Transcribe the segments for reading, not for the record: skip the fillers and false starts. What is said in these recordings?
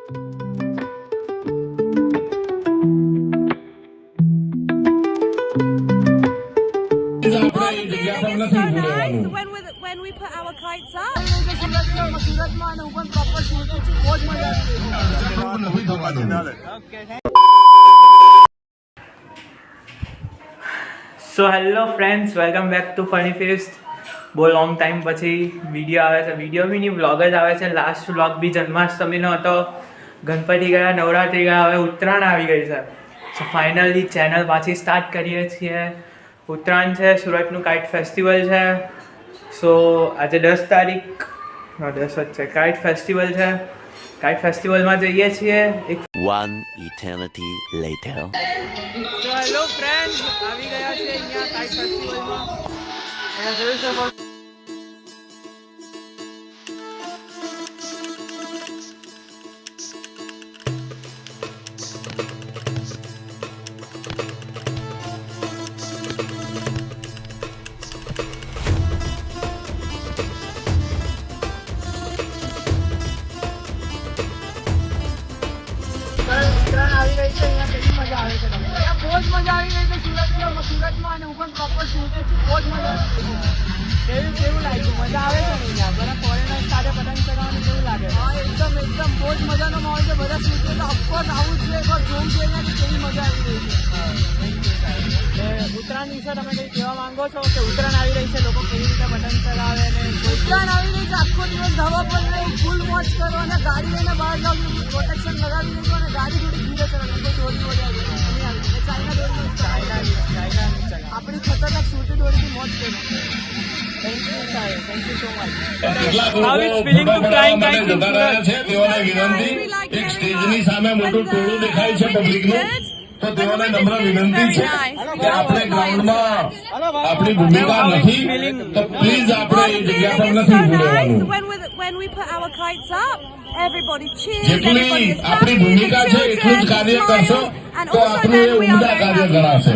When we put our kites up. So hello friends, welcome back to funny fest. બહુ long time પછી video આવે છે. Video બી નહીં, vlog જ આવે છે. લાસ્ટ વ્લોગ બી જન્માષ્ટમીનો હતો. ગણપતિ ગયા, નવરાત્રિ ગયા, હવે ઉત્તરાયણ આવી ગઈ છે. સો ફાઇનલી ચેનલ પાછી સ્ટાર્ટ કરીએ છીએ. ઉત્તરાયણ છે, સુરતનું કાઇટ ફેસ્ટિવલ છે. સો આજે 10 તારીખ 10 જ છે, કાઇટ ફેસ્ટિવલ છે. કાઇટ ફેસ્ટિવલમાં જઈએ છીએ. One eternity later. તો હેલો ફ્રેન્ડ્સ, આવી ગયા છે અહીંયા કાઇટ ફેસ્ટિવલમાં. અહીંયા જોઈ શકો. આવી રહી છે, અહીંયા કેટલી મજા આવે છે. બહુ જ મજા આવી રહી છે સુરતમાં, અને હું પણ પ્રોપર શૂટર છું. બહુ જ મજા આવે છે. કેવું લાગ્યું? મજા આવે છે ને અહીંયા? બધા ફોરેનર્સ સાથે પતંગ ચગાવવાનું કેવું લાગે? હા, એકદમ બહુ જ મજાનો માહોલ છે. બધા શૂટર તો ઓફકોર્સ આવું જ છે. એકવાર જોવું છે અહીંયા કેવી મજા આવી રહી છે. ઉત્તરાયણ વિશે તમે કંઈ કહેવા માંગો છો કે ઉત્તરાયણ આવી રહી છે, લોકો કેવી રીતે પતંગ ચગાવે? અને ઉત્તરાયણ આવી રહી છે, આખો દિવસ ધાબા પર રહી ફૂલ મોજ કરો અને ગાડી લઈને બહાર જાઓ, પ્રોટેક્શન લગાવી દેજો અને ગાડી થોડી ધીરે ચલાવો. દોરી વળી આપણી ખતરનાક સૂટી દોરીથી મોજ કરો. થેન્ક યુ સાહેબ, thank you so much. How is feeling to flying kite in Surat? તેઓને વિનંતી, એક સ્ટેજની સામે મોટું ટોળું દેખાય છે પબ્લિકનું, તો તેઓને નમ્ર વિનંતી છે કે આપણે ગ્રાઉન્ડમાં આપણી ભૂમિકા નથી, તો પ્લીઝ આપણે એ જગ્યા પર નથી ઊભું રહેવાનું. When we put our kites up, everybody cheers. જેટલી આપણી ભૂમિકા છે એટલું જ કાર્ય કરશો તો આપણું એ ઉમદા કાર્ય ગણાશે.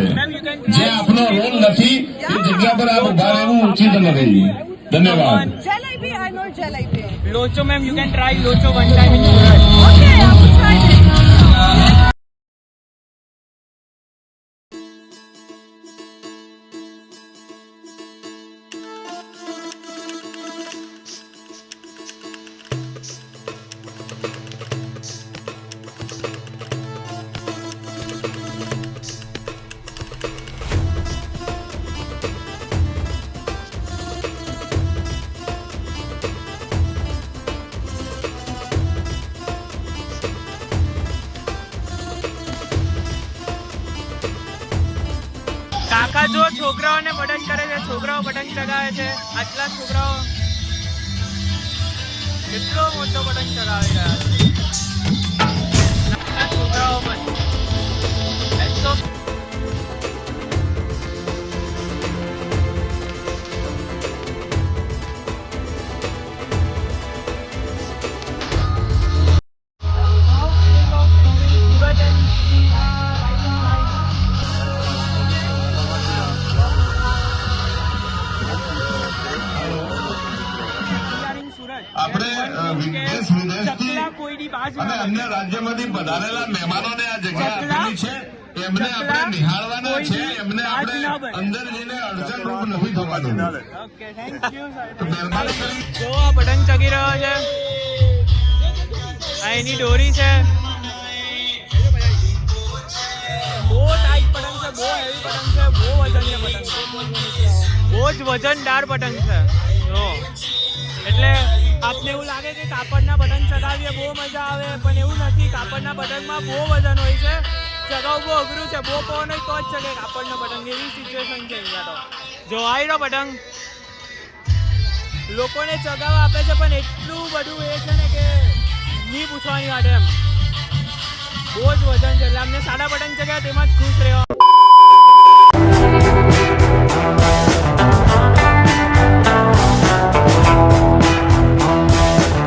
જે આપણો રોલ નથી એ જગ્યા પર આપ ઉભા રહેવું ઉચિત નથી. ધન્યવાદ. Jalebi, I know jalebi. Locho, ma'am, you can try Locho one time in Surat. Okay, I will try it. કાકા જો છોકરાઓને પતંગ કરે છે, છોકરાઓ પતંગ ચગાવે છે. આટલા છોકરાઓ કેટલો મોટો પતંગ ચગાવી રહ્યા છે. નાના છોકરાઓ પણ આપણે દેશ વિદેશથી અને અન્ય રાજ્યમાંથી પધારેલા મહેમાનોને આ જગ્યા આપેલી છે. એમને આપણે નિહાળવાના છે. એમને આપણે અંદર જઈને અડચણરૂપ નથી થવાનું. તો મહેરબાની કરી જો આ પતંગ ચગી રહ્યો છે. આ એની દોરી છે. બહુ ટાઈટ પતંગ છે, બહુ હેવી પતંગ છે, બહુ વજનીય પતંગ છે, બહુ જ વજનદાર પતંગ છે. જો એટલે આપને એવું લાગે કે કાપડના પતંગ ચગાવીએ બહુ મજા આવે, પણ એવું નથી. કાપડના પતંગમાં બહુ વજન હોય છે, ચગાવવું બહુ અઘરું છે. બહુ પવન હોય તો જ ચગે કાપડનો પતંગ, એવી સિચ્યુએશન છે અહીંયા તો. જો આયરો પતંગ લોકોને ચગાવવા આપે છે, પણ એટલું બધું એ છે ને કે નહીં પૂછવાની વાત એમ. બહુ જ વજન છે, એટલે અમને સાડા પતંગ ચગાવ્યા તેમાં જ ખુશ રહ્યો.